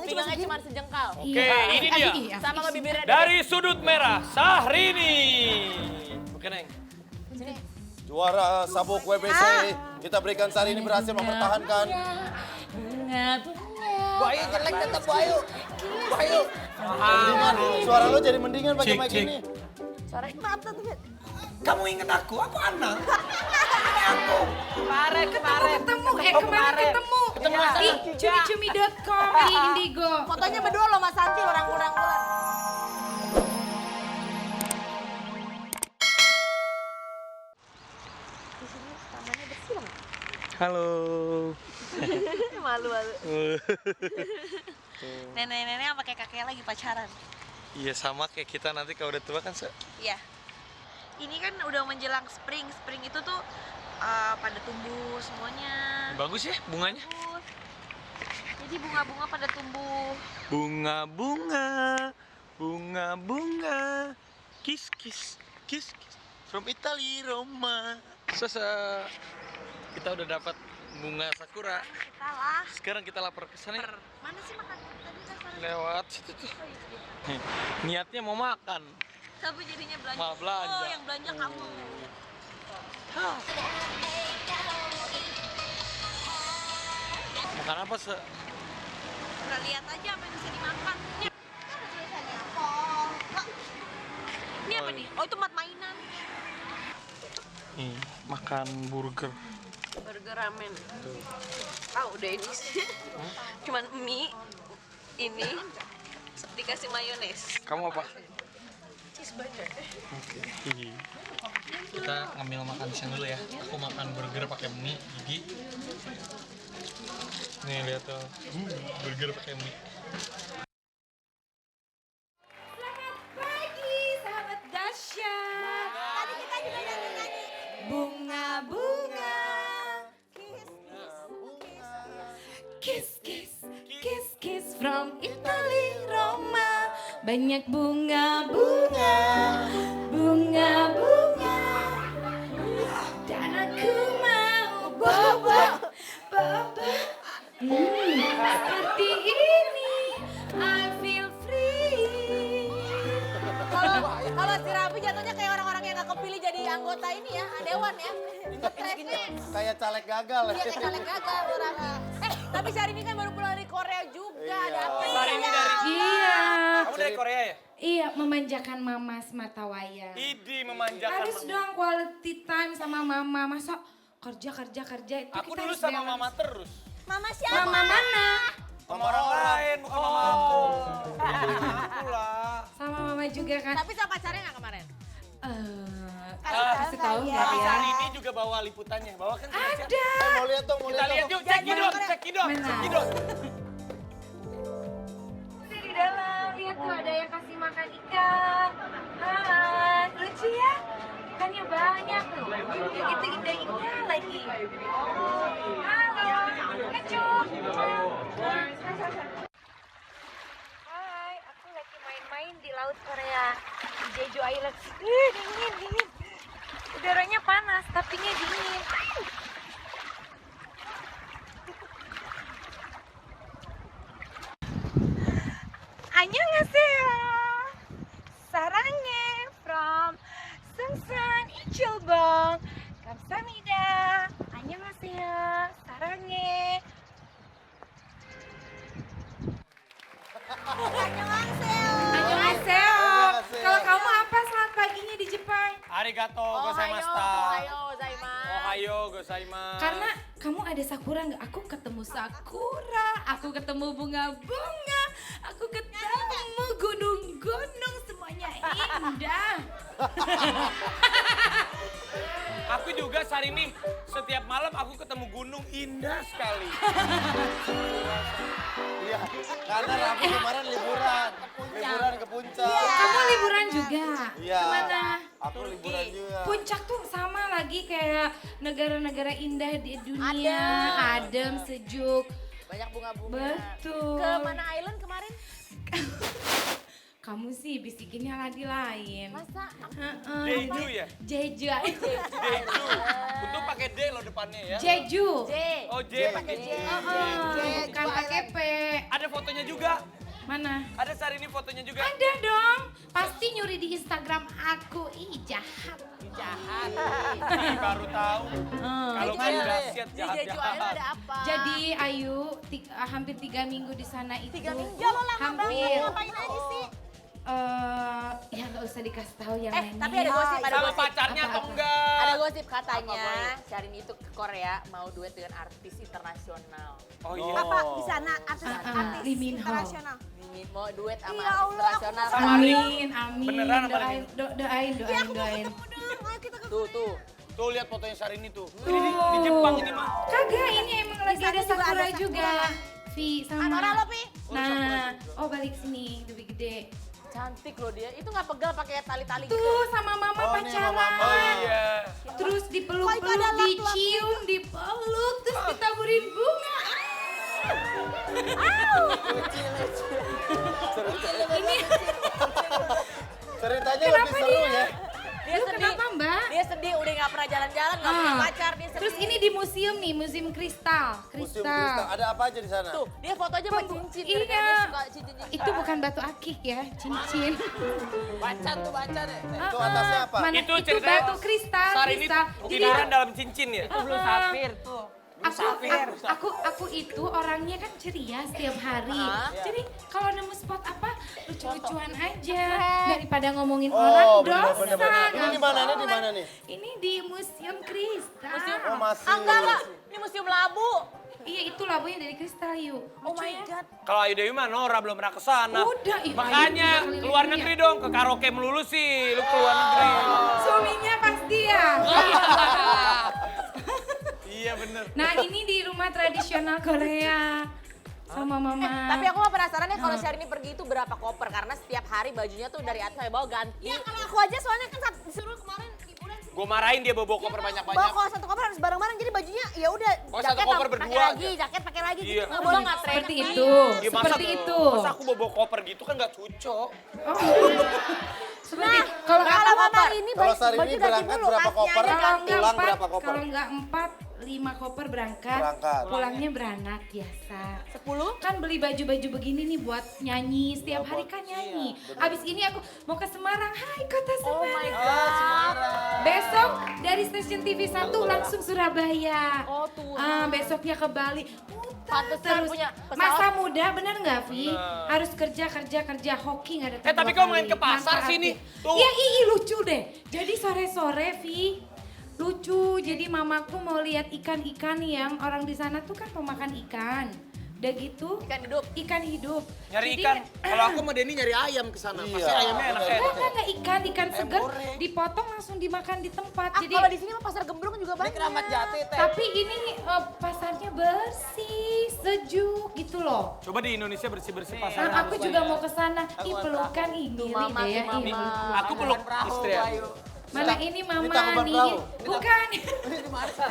pinggangnya cuma sejengkal. Oke, ini dia. Sama ke bibirnya. Dari sudut merah, Syahrini. Oke, Neng. Sini. Juara sabuk WBC, kita berikan Syahrini berhasil mempertahankan. Bu Ayu jelek tetap Bu Ayu. Bu Ayu. Mendingan, suara lo jadi mendingan pakai mic ini. Suaranya maaf tuh. Kamu inget aku anak. Ini aku. Kemarin. Kemarin ketemu. Di cumi-cumi.com di Indigo. Fotonya berdua loh Mas Santi, orang-orang. Di sini tamannya bersih loh. Halo. Malu. Nenek-nenek sama kakek lagi pacaran. Iya, sama kayak kita nanti kalau udah tua kan, Iya. Ini kan udah menjelang spring. Spring itu tuh pada tumbuh semuanya. bagus ya bunganya. Bagus. Jadi bunga-bunga pada tumbuh. Bunga-bunga, kiss from Italy, Roma. Kita udah dapat bunga sakura. Kita lah. Sekarang kita lapor ke sana. Mana sih makan tadi restoran? Lewat situ tuh. Oh, iya. Niatnya mau makan. Tapi jadinya belanja. Malah belanja. Oh, yang belanja kamu. Makan apa Udah lihat aja apa yang bisa dimakan. Ini ada tulisannya kol. Ini apa Oh, nih? Oh, itu mat mainan. Nih, makan burger. Burger ramen. Ah, udah ini sih. Cuman mie ini dikasih mayones. Kamu apa? Cheeseburger. Oke. Kita ngambil makan siang dulu ya. Aku makan burger pakai mie, gigi. Nih lihat tuh, burger pakai mie. Selamat pagi sahabat dahsyat. Tadi kita juga nyanyi. Bunga-bunga. Kiss from Italy, Roma. Banyak bunga-bunga. Dan aku mau bobo. Seperti ini, I feel free. Kalau si Rabi jatuhnya kayak orang-orang yang gak kepilih jadi anggota ini ya, dewan ya. Kayak caleg gagal. Iya, kayak caleg gagal orang. Tapi Syahrini kan baru pulang dari Korea juga. Ada apa Syahrini ya? dari- Iya. Kamu dari Korea ya? Iya, memanjakan mama semata wayang. Idi memanjakan. Harus dong quality time sama mama. Masa kerja itu Aku kita dulu harus sama balance. mama terus. Mama siapa? Mama mana? Sama orang lain, bukan mama aku. Aku lah. Sama mama juga kan. Tapi sama pacarnya gak kemarin? Kasih tahu nggak Tapi ya? saat ini juga bawa liputannya. Bawa kan Ada. Mau lihat dong, Kita lihat yuk, cekidot. Mana? Di dalam, lihat tuh ada yang kasih makan ikan. Hai, lucu ya? Ikannya banyak tuh. Itu indah-indah lagi. Halo, kecup. Hai, aku lagi main-main di Laut Korea. Di Jeju Island. Dingin. Udaranya panas, tapi dingin. Annyeonghaseyo. Sarange from Sungsan Ichilbong. Kamsahamnida. Annyeonghaseyo. Sarange. Annyeonghaseyo. Annyeonghaseyo. Kalau kamu apa selamat paginya di Jepang? Arigato gozaimashita. Ohayo gozaimasu. Ohayo gozaimasu. Karena kamu ada sakura nggak? Aku ketemu sakura, aku ketemu bunga-bunga, aku ketemu gunung-gunung, semuanya indah. Aku juga Syahrini, setiap malam aku ketemu gunung indah sekali. Iya, karena Rabu kemarin liburan ke puncak. Kamu liburan juga? Iya. Kemana? Aku liburan juga. Puncak tuh sama lagi kayak negara-negara indah di dunia, adem, sejuk. Banyak bunga-bunga. Betul. Ke mana island kemarin? Kamu sih bisikinnya lagi lain. Masa? Jeju ya? Jeju. Jeju. Untuk pakai D loh depannya ya. Jeju. Oh J pakai J. Bukan pakai P. Ada fotonya juga. Mana? Ada Syahrini fotonya juga. Ada dong. Pasti nyuri di Instagram aku. Ih, jahat. Ih, baru tahu. Kalau Mana? udah siap Di Jeju Island ada apa? Jadi Ayu hampir 3 minggu di sana itu. 3 minggu? Ya lo lama hampir. banget, ngapain aja sih? Ya nggak usah dikasih tahu yang lainnya. Tapi ada gosip, ada Sama gosip. pacarnya atau Apa-apa? enggak? Ada gosip katanya Syahrini itu ke Korea mau duet dengan artis internasional. Oh iya. Apa di sana artis Lee Min Ho. internasional? Mau duet sama Ya artis Allah, internasional. Sama Amin, amin. Beneran apa Doain, doain. Ayo kita ke Tuh. Tuh lihat fotonya Syahrini tuh. Ini di Jepang ini mah. Kagak, ini emang lagi ada sana juga sakura ada juga. Vi sama. Anora lo, Pi. Nah, oh balik sini, lebih gede. Cantik loh dia. Itu nggak pegal pakai tali-tali gitu. Tuh sama mama Oh, ini sama pacaran. mama. Oh iya. Terus Kok itu dipeluk-peluk, ada lap-lap dicium, dipeluk, terus ditaburin bunga. Ini Ceritanya Kenapa lebih seru dia? ya. Dia Lu sedih. kenapa, Mbak? Dia sedih udah nggak pernah jalan-jalan, nggak punya pacar, dia sedih. Terus ini di museum nih, museum kristal. Museum Kristal. Ada apa aja di sana? Tuh, dia foto aja pakai cincin. Iya. Gara-gara dia suka cincin-cincin. Itu bukan batu akik ya, cincin. Baca deh. Itu atasnya apa? Mana Itu itu ceritanya batu kristal, Syahrini kristal. tiduran dalam cincin ya? Itu belum safir tuh. Aku itu orangnya kan ceria setiap hari. Jadi kalau nemu spot apa lucu-lucuan aja daripada ngomongin orang dosa. bener. Ini di mana nih? Di mana nih? Ini di Museum Kristal. Oh masih. Enggak. Ini museum labu. Iya itu labunya dari kristal yuk. Oh my god. Kalau Ayu Dewi mah Nora belum pernah ke sana. Udah, Ayu Makanya Dewi keluar keliling negeri dong, ke karaoke melulu sih. Lu keluar negeri. Suaminya pasti ya. Iya bener. Nah ini di rumah tradisional Korea sama mama. Tapi aku mah penasaran ya kalau Syahrini pergi itu berapa koper karena setiap hari bajunya tuh dari atas sampai bawah ganti. Ya kalau aku aja soalnya kan disuruh kemarin liburan sih. Gue marahin dia bawa koper Bawa banyak-banyak. kalau satu koper harus bareng-bareng jadi bajunya ya udah Oh, satu jaket koper pakai berdua lagi, aja. jaket pakai lagi Iya. gitu. Nggak boleh nggak tren. Seperti itu, Ya, seperti itu. Masa aku bawa koper gitu kan gak cocok. Seperti kalau Kalau mama ini Kalau baju Syahrini ganti berangkat dulu, berapa tasnya koper? aja kalau ganti. enggak Pulang 4, berapa koper? kalau enggak 4, 5 koper berangkat. Berangkat. Pulangnya beranak biasa. 10? Kan beli baju-baju begini nih buat nyanyi, setiap hari kan nyanyi. Abis ini aku mau ke Semarang, hai kota Oh Semarang. my god. Besok dari stasiun TV 1 langsung Surabaya. Oh, tuh. Besoknya ke Bali. Pantesan Terus punya pesawat. masa muda bener nggak Vi? Harus kerja hoki nggak ada. Tapi kau main ke pasar sini. Tuh. Iya lucu deh. Jadi sore-sore Vi lucu. Jadi mamaku mau lihat ikan-ikan yang orang di sana tuh kan pemakan ikan. Udah gitu Ikan hidup. ikan hidup. Nyari Jadi, ikan. Kalau aku sama Denny nyari ayam ke sana. Pasti Iya. ayamnya enak ya. Enggak ikan segar dipotong langsung dimakan di tempat. Ah, Jadi kalau di sini mah pasar gembrong juga banyak. Keramat Jati teh. tapi ini pasarnya bersih, sejuk gitu loh. Coba di Indonesia bersih-bersih Nah, pasar. aku juga mau ke sana. Ih, pelukan ih, ngiri Mama, deh ya. Mama. Ih, Aku peluk istri ya. Mana ini mama tangkuban nih? perahu. Bukan.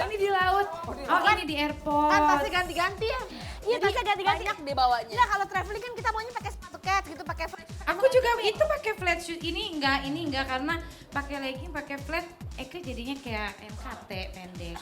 Ini di laut. Oh, ini di airport. Kan pasti ganti-ganti ya. Iya, pasti ganti-ganti. Banyak deh bawanya. Enggak kalau traveling kan kita maunya pakai sepatu cat gitu, pakai flat. Aku juga itu pakai flat shoes. Ini enggak karena pakai legging, pakai flat. Eke jadinya kayak MKT pendek.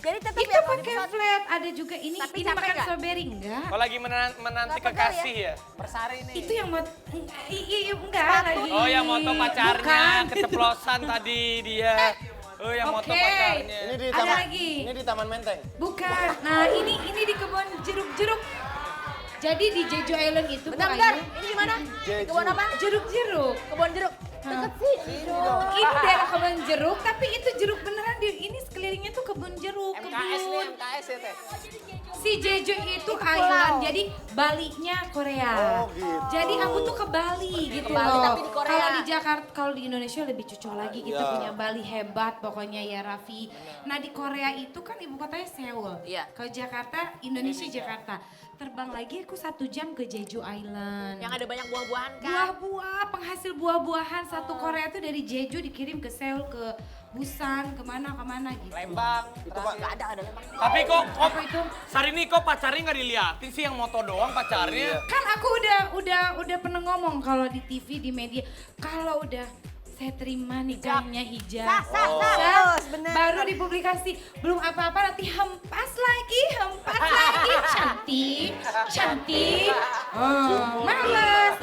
Jadi tetap Itu ya kalau di pakai pesawat flat. Ada juga ini Tapi ini capek makan nggak? strawberry enggak? Kalau lagi menanti Nggak pegal kekasih ya. Bersari nih. Itu yang mau enggak lagi. Oh yang moto pacarnya Bukan. keceplosan tadi dia. Oh yang moto Oke. pacarnya. Ini di Ada taman. lagi. Ini di Taman Menteng. Bukan. Nah, ini di kebun jeruk-jeruk. Jadi di Jeju Island itu Bu Bentar. Ayu, Ini di mana? Jeju. Kebun apa? jeruk-jeruk. Kebun jeruk. Deket sih. Ini daerah kebun jeruk, tapi itu jeruk beneran. Ini sekelilingnya tuh kebun jeruk, MKS nih, kebun. MKS ya teh. Si Jeju itu island, jadi Bali-nya Korea. Oh, gitu. Jadi aku tuh ke Bali gitu Bali, loh. tapi di Korea. Kalau di Jakarta, kalau di Indonesia lebih cocok lagi. Kita Iya. punya Bali hebat pokoknya ya Raffi. Nah di Korea itu kan ibu kotanya Seoul. Iya. Kalau Jakarta, Indonesia Jakarta. Terbang lagi aku 1 jam ke Jeju Island. Yang ada banyak buah-buahan kan? Buah-buah, penghasil buah-buahan satu Korea tuh dari Jeju dikirim ke Seoul ke Busan, kemana gitu. Lembang. Itu Pak. Nggak ada Lembang. Tapi kok Apa itu? Sarini kok pacarnya nggak diliatin sih, yang moto doang pacarnya? Kan aku udah pernah ngomong kalau di TV, di media, kalau udah saya terima nikahnya hijab. Terus, bener. Baru dipublikasi, belum apa-apa nanti hempas lagi. Cantik. Oh, males.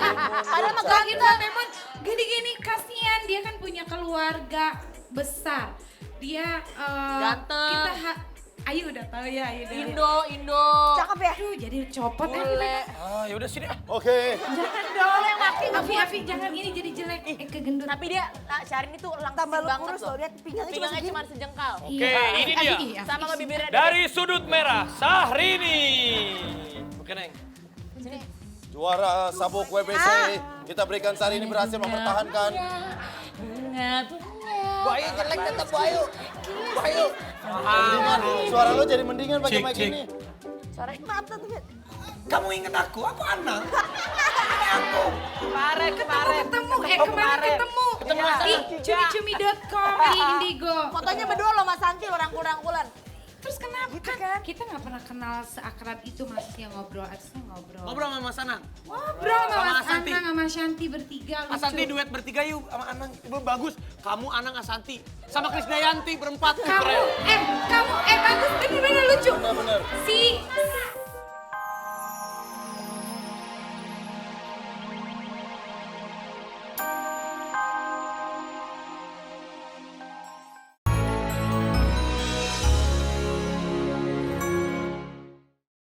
Padahal mah Lagi memang gini-gini, kasihan dia kan punya keluarga besar. Dia Ganteng. Ayu udah tahu ya, Ayu dari. Indo. Cakep ya? Aduh, jadi copot ya. Boleh. Ah, yaudah sini. Oke. Jangan dong, Afi, jangan ini jadi jelek. Kegendut. Tapi dia, Syahrini tuh langsing Tambah lu banget kurus loh, lihat pinggangnya cuma segini. cuma sejengkal. Oke, ini dia. Sama sama bibirnya. Dari sudut merah, Syahrini. Oke, Neng. Juara sabuk WBC, kita berikan Syahrini berhasil mempertahankan. Bu Ayu jelek tetap Bu Ayu. Bu Ayu. Suara lo jadi mendingan pakai Cek, mic cek. ini. Suaranya mata tuh. Kamu inget aku anak. Ini aku. Kemarin. Kemarin ketemu. Di cumi-cumi.com di Indigo. Fotonya berdua loh Mas Santi, rangkul-rangkulan. Terus kenapa kan kita nggak pernah kenal seakrab itu, maksudnya ngobrol. Ngobrol sama Mas Anang. Ngobrol sama Mas Asanti. Anang sama Shanti bertiga lucu. Asanti duet bertiga yuk sama Anang. Bagus. Kamu, Anang, Asanti. Sama Krisdayanti berempat. Kamu, bagus bener-bener